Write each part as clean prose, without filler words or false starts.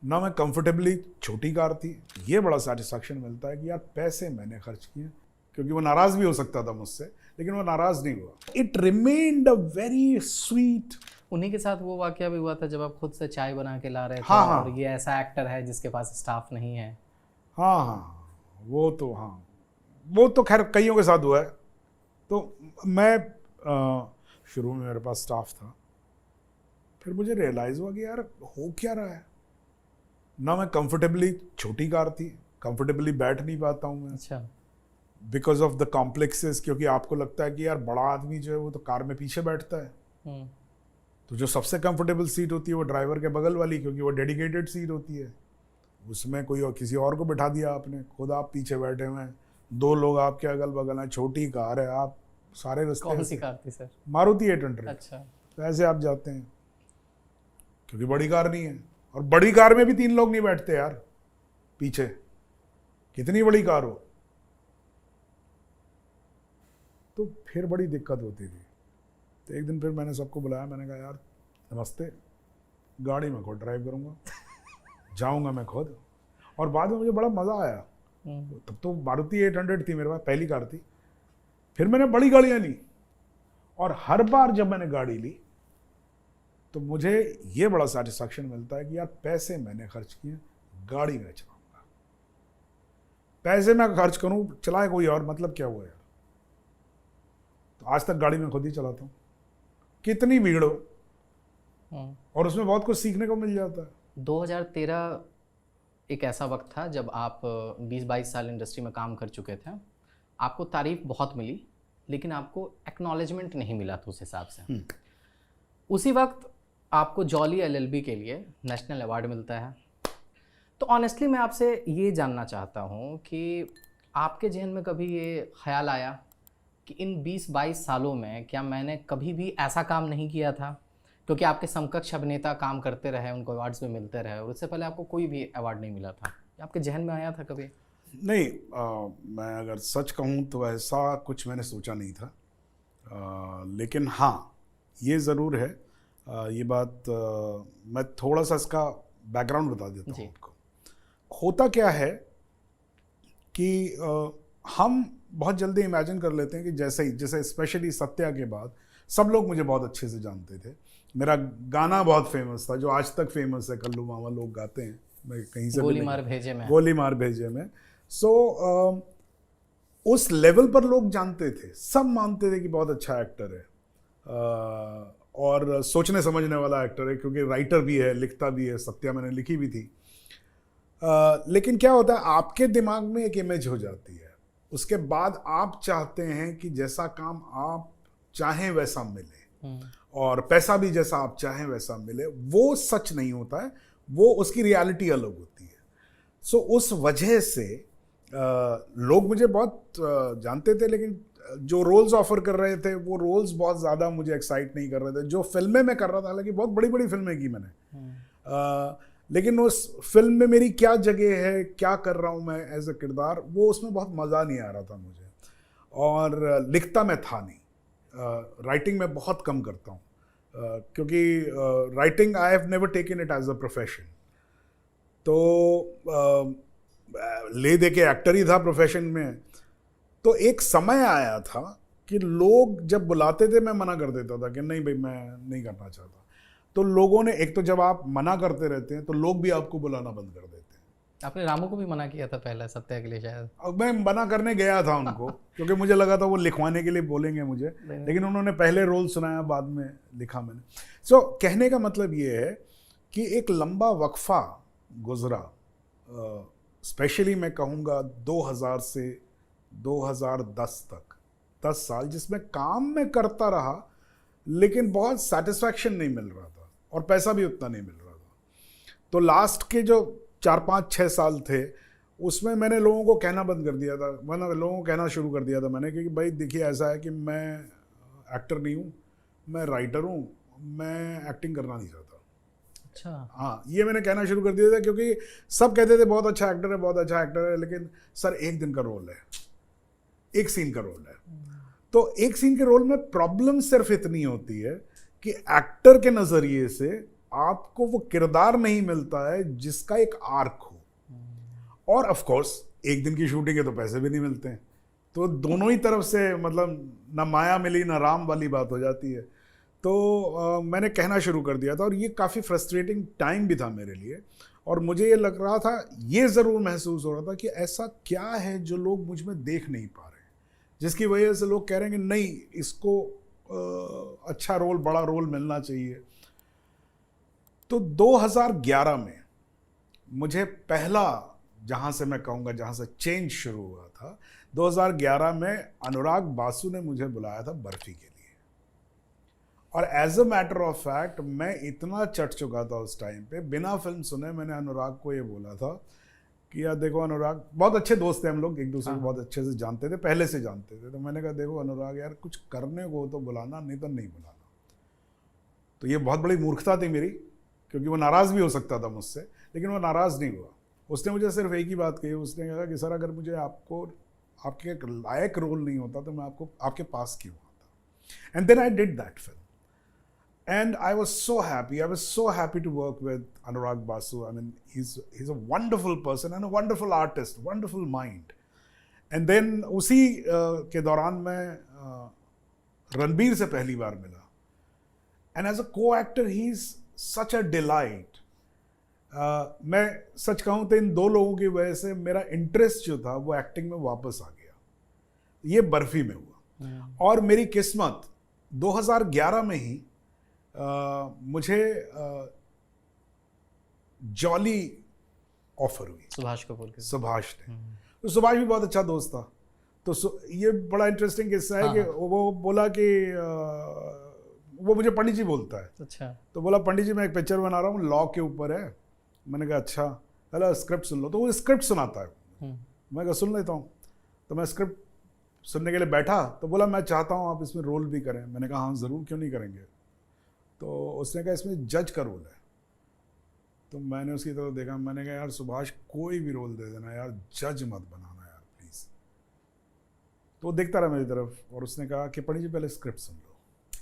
ना मैं कंफर्टेबली, छोटी कार थी, ये बड़ा सेटिस्फैक्शन मिलता है कि यार पैसे मैंने खर्च किए, क्योंकि वो नाराज़ भी हो सकता था मुझसे, लेकिन वो नाराज़ नहीं हुआ। It remained a very sweet. उन्हीं के साथ वो वाकया भी हुआ था जब आप खुद से चाय बना के ला रहे थे, हाँ, हाँ। और ये ऐसा एक्टर है जिसके पास स्टाफ नहीं है। हाँ हाँ, वो तो खैर कईयों के साथ हुआ है। तो मैं शुरू में मेरे पास स्टाफ था, फिर मुझे रियलाइज़ हुआ कि यार हो क्या रहा है, ना मैं कंफर्टेबली, छोटी कार थी, कंफर्टेबली बैठ नहीं पाता हूँ मैं, अच्छा। बिकॉज ऑफ द कॉम्प्लेक्सेस, क्योंकि आपको लगता है कि यार बड़ा आदमी जो है वो तो कार में पीछे बैठता है, तो जो सबसे कंफर्टेबल सीट होती है वो ड्राइवर के बगल वाली, क्योंकि वो डेडिकेटेड सीट होती है, उसमें कोई और किसी और को बिठा दिया आपने, खुद आप पीछे बैठे हुए हैं, 2 लोग आपके अगल बगल हैं, छोटी कार है, आप सारे रास्ते। कौन सी कार थी सर? मारुति 800। अच्छा। तो ऐसे आप जाते हैं, क्योंकि बड़ी कार नहीं है, और बड़ी कार में भी 3 लोग नहीं बैठते यार पीछे, कितनी बड़ी कार हो। तो फिर बड़ी दिक्कत होती थी। तो एक दिन फिर मैंने सबको बुलाया, मैंने कहा यार नमस्ते, गाड़ी में खुद ड्राइव करूँगा, जाऊँगा मैं खुद। और बाद में मुझे बड़ा मज़ा आया। तब तो मारुति 800 थी मेरे पास, पहली कार थी। फिर मैंने बड़ी गाड़ियाँ ली, और हर बार जब मैंने गाड़ी ली तो मुझे ये बड़ा सेटिस्फैक्शन मिलता है कि यार पैसे मैंने खर्च किए, गाड़ी में चलाऊँगा। पैसे मैं खर्च करूँ, चलाए कोई और, मतलब क्या हुआ यार। तो आज तक गाड़ी में खुद ही चलाता हूँ, कितनी भीड़ हो, और उसमें बहुत कुछ सीखने को मिल जाता है। 2013 एक ऐसा वक्त था जब आप 20-22 साल इंडस्ट्री में काम कर चुके थे। आपको तारीफ बहुत मिली, लेकिन आपको एक्नॉलेजमेंट नहीं मिला था उस हिसाब से। उसी वक्त आपको जॉली LLB के लिए नेशनल अवार्ड मिलता है। तो ऑनेस्टली मैं आपसे ये जानना चाहता हूँ कि आपके जहन में कभी ये ख्याल आया कि इन 20-22 सालों में क्या मैंने कभी भी ऐसा काम नहीं किया था? क्योंकि आपके समकक्ष अभिनेता काम करते रहे, उनको अवार्ड्स भी मिलते रहे, और उससे पहले आपको कोई भी अवार्ड नहीं मिला था। आपके जहन में आया था कभी? नहीं, मैं अगर सच कहूँ तो ऐसा कुछ मैंने सोचा नहीं था। लेकिन हाँ, ये ज़रूर है, ये बात मैं थोड़ा सा इसका बैकग्राउंड बता देता हूँ आपको। होता क्या है कि हम बहुत जल्दी इमेजिन कर लेते हैं कि जैसे स्पेशली सत्या के बाद सब लोग मुझे बहुत अच्छे से जानते थे। मेरा गाना बहुत फेमस था, जो आज तक फेमस है, कल्लू मामा लोग गाते हैं, मैं कहीं से गोली मार भेजे में। गोली मार भेजे में। सो उस लेवल पर लोग जानते थे, सब मानते थे कि बहुत अच्छा एक्टर है, और सोचने समझने वाला एक्टर है, क्योंकि राइटर भी है, लिखता भी है। सत्या मैंने लिखी भी थी। लेकिन क्या होता है, आपके दिमाग में एक इमेज हो जाती है, उसके बाद आप चाहते हैं कि जैसा काम आप चाहें वैसा मिले, और पैसा भी जैसा आप चाहें वैसा मिले। वो सच नहीं होता है, वो उसकी रियलिटी अलग होती है। सो उस वजह से लोग मुझे बहुत जानते थे, लेकिन जो रोल्स ऑफर कर रहे थे वो रोल्स बहुत ज़्यादा मुझे एक्साइट नहीं कर रहे थे। जो फिल्में मैं कर रहा था, हालांकि बहुत बड़ी बड़ी फिल्में की मैंने, लेकिन उस फिल्म में मेरी क्या जगह है, क्या कर रहा हूँ मैं एज अ किरदार, वो उसमें बहुत मज़ा नहीं आ रहा था मुझे। और लिखता मैं था नहीं, राइटिंग में बहुत कम करता हूँ, क्योंकि writing I have never taken it as a profession. तो ले दे के एक्टर ही था प्रोफेशन में। तो एक समय आया था कि लोग जब बुलाते थे मैं मना कर देता था कि नहीं भाई, मैं नहीं करना चाहता। तो लोगों ने, एक तो जब आप मना करते रहते हैं तो लोग भी आपको बुलाना बंद कर देते हैं। आपने रामू को भी मना किया था पहले, सत्या के लिए शायद। अब मैं मना करने गया था उनको, क्योंकि मुझे लगा था वो लिखवाने के लिए बोलेंगे मुझे, लेकिन उन्होंने पहले रोल सुनाया, बाद में लिखा मैंने। सो कहने का मतलब ये है कि एक लंबा वक्फा गुजरा, स्पेशली मैं कहूँगा 2000 से 2010 तक, 10 साल, जिसमें काम मैं करता रहा, लेकिन बहुत सेटिस्फैक्शन नहीं मिल रहा था, और पैसा भी उतना नहीं मिल रहा था। तो लास्ट के जो 4-5-6 साल थे, उसमें मैंने लोगों को कहना बंद कर दिया था, मतलब लोगों को कहना शुरू कर दिया था मैंने कि भाई देखिए, ऐसा है कि मैं एक्टर नहीं हूँ, मैं राइटर हूँ, मैं एक्टिंग करना नहीं चाहता। अच्छा। हाँ, ये मैंने कहना शुरू कर दिया था, क्योंकि सब कहते थे बहुत अच्छा एक्टर है, बहुत अच्छा एक्टर है, लेकिन सर एक दिन का रोल है, एक सीन का रोल है। तो एक सीन के रोल में प्रॉब्लम सिर्फ इतनी होती है कि एक्टर के नज़रिए से आपको वो किरदार नहीं मिलता है जिसका एक आर्क हो। और ऑफ कोर्स एक दिन की शूटिंग है तो पैसे भी नहीं मिलते हैं, तो दोनों ही तरफ से मतलब ना माया मिली ना राम वाली बात हो जाती है। तो मैंने कहना शुरू कर दिया था, और ये काफ़ी फ्रस्ट्रेटिंग टाइम भी था मेरे लिए। और मुझे ये लग रहा था, ये ज़रूर महसूस हो रहा था कि ऐसा क्या है जो लोग मुझ में देख नहीं पा रहे हैं, जिसकी वजह से लोग कह रहे हैं कि नहीं, इसको अच्छा रोल, बड़ा रोल मिलना चाहिए। तो 2011 में मुझे पहला, जहाँ से मैं कहूँगा जहाँ से चेंज शुरू हुआ था, 2011 में अनुराग बासु ने मुझे बुलाया था बर्फी के लिए। और as a matter of fact मैं इतना चट चुका था उस टाइम पे, बिना फिल्म सुने मैंने अनुराग को ये बोला था कि यार देखो अनुराग, बहुत अच्छे दोस्त थे हम लोग, एक दूसरे को बहुत अच्छे से जानते थे, पहले से जानते थे। तो मैंने कहा देखो अनुराग यार, कुछ करने को तो बुलाना, नहीं तो नहीं बुलाना। तो ये बहुत बड़ी मूर्खता थी मेरी, क्योंकि वो नाराज़ भी हो सकता था मुझसे, लेकिन वो नाराज़ नहीं हुआ। उसने मुझे सिर्फ एक ही बात कही, उसने कहा कि सर अगर मुझे आपके लायक रोल नहीं होता तो मैं आपके पास क्यों आता। And then I did that film, and I was so happy. I was so happy to work with Anurag Basu. I mean, he's a wonderful person and a wonderful artist, wonderful mind. And then उसी के दौरान मैं रणबीर से पहली बार मिला, and as a co-actor he's such a delight. मैं सच कहूँ तो इन दो लोगों की वजह से मेरा इंटरेस्ट जो था वो एक्टिंग में वापस आ गया। ये बर्फी में हुआ। और मेरी किस्मत 2011 में ही मुझे जॉली ऑफर हुई, सुभाष कपूर के। सुभाष ने। तो सुभाष भी बहुत अच्छा दोस्त था। तो ये बड़ा इंटरेस्टिंग किस्सा है कि वो बोला कि वो मुझे पंडित जी बोलता है। अच्छा। तो बोला पंडित जी मैं एक पिक्चर बना रहा हूँ, लॉ के ऊपर है। मैंने कहा अच्छा, हेलो स्क्रिप्ट सुन लो। तो वो स्क्रिप्ट सुनाता है। मैं कहा सुन लेता हूँ। तो मैं स्क्रिप्ट सुनने के लिए बैठा, तो बोला मैं चाहता हूँ आप इसमें रोल भी करें। मैंने कहा हाँ ज़रूर, क्यों नहीं करेंगे। तो उसने कहा इसमें जज का रोल है। तो मैंने उसकी तरफ देखा, मैंने कहा यार सुभाष कोई भी रोल दे देना यार, जज मत बनाना यार प्लीज़। तो वो देखता रहा मेरी तरफ, और उसने कहा कि पंडित जी पहले स्क्रिप्ट सुन लो।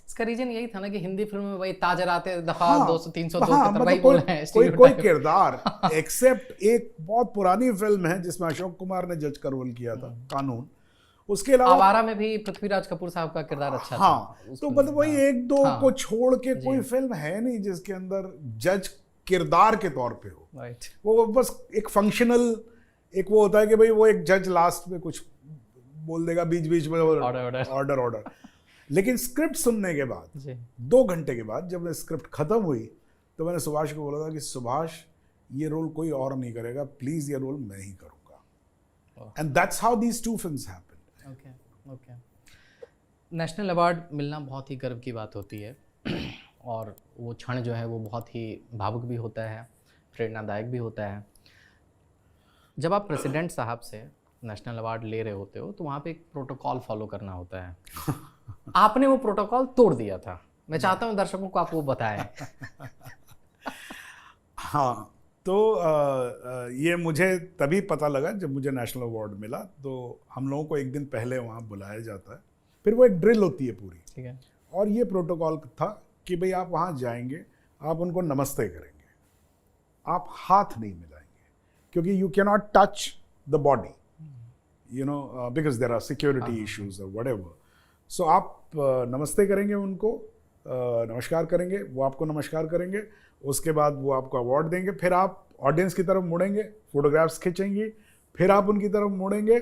इसका रीजन यही था ना कि हिंदी फिल्म में वही ताजर आते दफा हाँ, 200-300 मतलब वही बोल रहे हैं, कोई किरदार एक्सेप्ट एक बहुत पुरानी फिल्म है जिसमें अशोक कुमार ने जज का रोल किया था, कानून। उसके अलावा आवारा में भी पृथ्वीराज कपूर साहब का किरदार अच्छा था। हाँ, तो मतलब वही एक दो को छोड़ के कोई फिल्म है नहीं जिसके अंदर जज किरदार के तौर पे हो। राइट। वो बस एक फंक्शनल, एक वो होता है कि भाई वो एक जज लास्ट में कुछ बोल देगा बीच बीच में, ऑर्डर। लेकिन स्क्रिप्ट सुनने के बाद 2 घंटे के बाद जब स्क्रिप्ट खत्म हुई, तो मैंने सुभाष को बोला था कि सुभाष ये रोल कोई और नहीं करेगा, प्लीज ये रोल मैं ही करूंगा। And that's how these 2 films happened. Okay. National award मिलना बहुत ही गर्व की बात होती है, और वो क्षण जो है वो बहुत ही भावुक भी होता है, प्रेरणादायक भी होता है। जब आप प्रेसिडेंट साहब से नेशनल अवार्ड ले रहे होते हो तो वहाँ पे एक प्रोटोकॉल फॉलो करना होता है। आपने वो प्रोटोकॉल तोड़ दिया था। मैं चाहता हूँ दर्शकों को आप वो बताएं। हाँ, तो ये मुझे तभी पता लगा जब मुझे नेशनल अवार्ड मिला। तो हम लोगों को एक दिन पहले वहाँ बुलाया जाता है, फिर वो एक ड्रिल होती है पूरी, ठीक है। और ये प्रोटोकॉल था कि भाई आप वहाँ जाएंगे, आप उनको नमस्ते करेंगे, आप हाथ नहीं मिलाएंगे, क्योंकि you can not touch the body, you know, because there are security issues और व्हाटएवर। सो आप नमस्ते करेंगे उनको, नमस्कार करेंगे, वो आपको नमस्कार करेंगे। उसके बाद वो आपको अवार्ड देंगे, फिर आप ऑडियंस की तरफ मुड़ेंगे, फोटोग्राफ्स खींचेंगी, फिर आप उनकी तरफ मुड़ेंगे,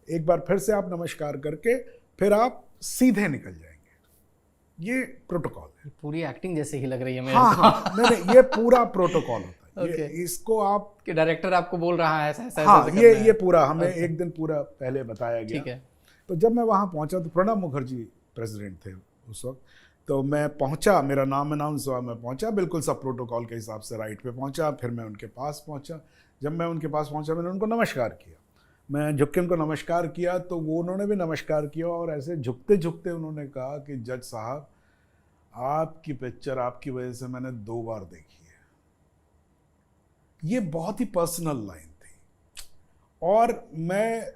एक बार फिर से आप नमस्कार करके फिर आप सीधे निकल जाएंगे। ये प्रोटोकॉल है। पूरी एक्टिंग जैसे ही लग रही है मेरे हाँ, हाँ, नहीं, ये पूरा प्रोटोकॉल होता है। okay. इसको आप कि डायरेक्टर आपको बोल रहा है ऐसा हाँ, ये पूरा हमें एक दिन पूरा पहले बताया गया। ठीक है। तो जब मैं वहाँ पहुँचा तो प्रणब मुखर्जी प्रेसिडेंट थे उस वक्त। तो मैं पहुंचा, मेरा नाम अनाउंस हुआ, मैं पहुंचा, बिल्कुल सब प्रोटोकॉल के हिसाब से राइट पे पहुंचा। फिर मैं उनके पास पहुंचा। जब मैं उनके पास पहुंचा मैंने उनको नमस्कार किया, मैं झुक के उनको नमस्कार किया, तो वो उन्होंने भी नमस्कार किया। और ऐसे झुकते झुकते उन्होंने कहा कि जज साहब, आपकी पिक्चर आपकी वजह से मैंने 2 बार देखी है। ये बहुत ही पर्सनल लाइन थी, और मैं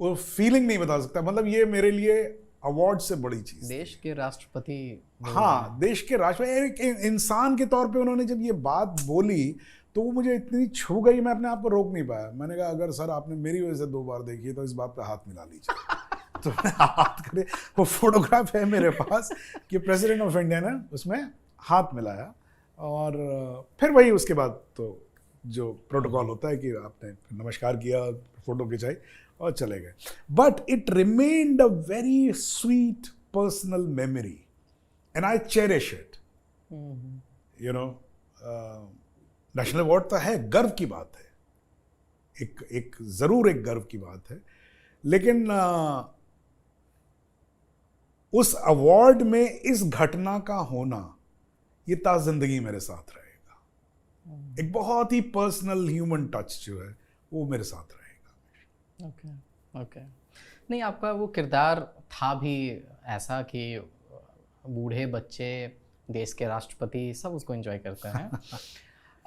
वो फीलिंग नहीं बता सकता। मतलब ये मेरे लिए अवार्ड से बड़ी चीज। देश के राष्ट्रपति। हाँ, देश के राष्ट्रपति, एक इंसान के तौर पे उन्होंने जब ये बात बोली तो वो मुझे इतनी छू गई, मैं अपने आप को रोक नहीं पाया। मैंने कहा अगर सर आपने मेरी वजह से 2 बार देखी है तो इस बात पे हाथ मिला लीजिए। तो मैंने हाथ करे, वो फोटोग्राफ है मेरे पास कि प्रेसिडेंट ऑफ इंडिया ने उसमें हाथ मिलाया। और फिर वही उसके बाद तो जो प्रोटोकॉल होता है कि आपने नमस्कार किया, फोटो खिंचाई और चले गए। But it remained a very sweet personal memory and I cherish it. You know, national award तो है, गर्व की बात है, एक जरूर एक गर्व की बात है, लेकिन उस अवार्ड में इस घटना का होना ये ताज़ जिंदगी मेरे साथ रहेगा। एक बहुत ही पर्सनल ह्यूमन टच जो है वो मेरे साथ रहेगा। Okay okay. नहीं, आपका वो किरदार था भी ऐसा कि बूढ़े बच्चे देश के राष्ट्रपति सब उसको एंजॉय करते हैं।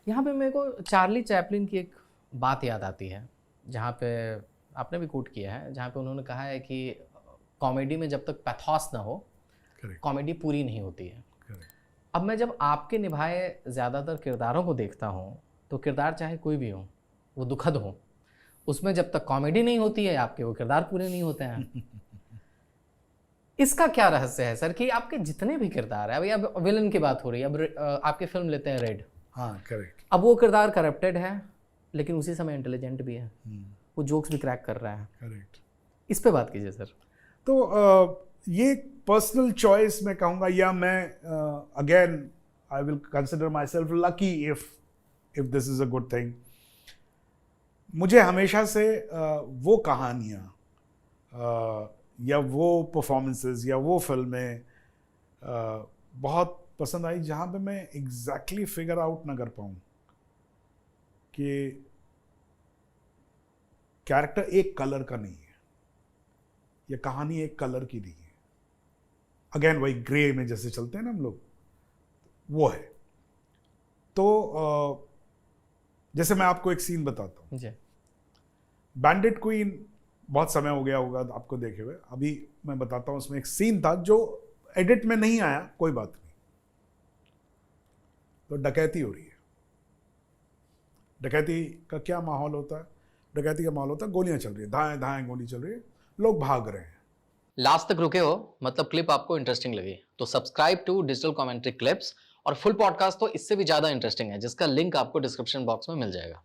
यहाँ पे मेरे को चार्ली चैपलिन की एक बात याद आती है, जहाँ पे आपने भी कोट किया है, जहाँ पे उन्होंने कहा है कि कॉमेडी में जब तक पैथोस ना हो कॉमेडी पूरी नहीं होती है। अब मैं जब आपके निभाए ज़्यादातर किरदारों को देखता हूँ तो किरदार चाहे कोई भी हो, वो दुखद हो, उसमें जब तक कॉमेडी नहीं होती है आपके वो किरदार पूरे नहीं होते हैं। इसका क्या रहस्य है सर कि आपके जितने भी किरदार है, अभी अब विलन की बात हो रही है, अब आपकी फिल्म लेते हैं रेड। हाँ, करेक्ट। अब वो किरदार करप्टेड है लेकिन उसी समय इंटेलिजेंट भी है, वो जोक्स भी क्रैक कर रहा है। करेक्ट। इस पे बात कीजिए सर। तो ये पर्सनल चॉइस मैं कहूँगा, या मैं again I will consider my self lucky if this is a good thing. मुझे हमेशा से वो कहानियाँ या वो परफॉर्मेंसेस या वो फिल्में बहुत पसंद आई जहाँ पे मैं एग्जैक्टली फिगर आउट ना कर पाऊँ कि कैरेक्टर एक कलर का नहीं है या कहानी एक कलर की नहीं है। अगेन वही ग्रे में जैसे चलते हैं ना हम लोग, वो है। तो जैसे मैं आपको एक सीन बताता हूँ। बैंडिट क्वीन बहुत समय हो गया होगा आपको देखे हुए, अभी मैं बताता हूँ। उसमें एक सीन था जो एडिट में नहीं आया, कोई बात नहीं। तो डकैती हो रही है। डकैती का क्या माहौल होता है? डकैती का माहौल होता है गोलियां चल रही है, धाएं धाएं गोली चल रही है, लोग भाग रहे हैं। लास्ट तक रुके हो, मतलब क्लिप आपको इंटरेस्टिंग लगी तो subscribe to digital commentary clips, और फुल पॉडकास्ट तो इससे भी ज्यादा इंटरेस्टिंग है जिसका लिंक आपको डिस्क्रिप्शन बॉक्स में मिल जाएगा।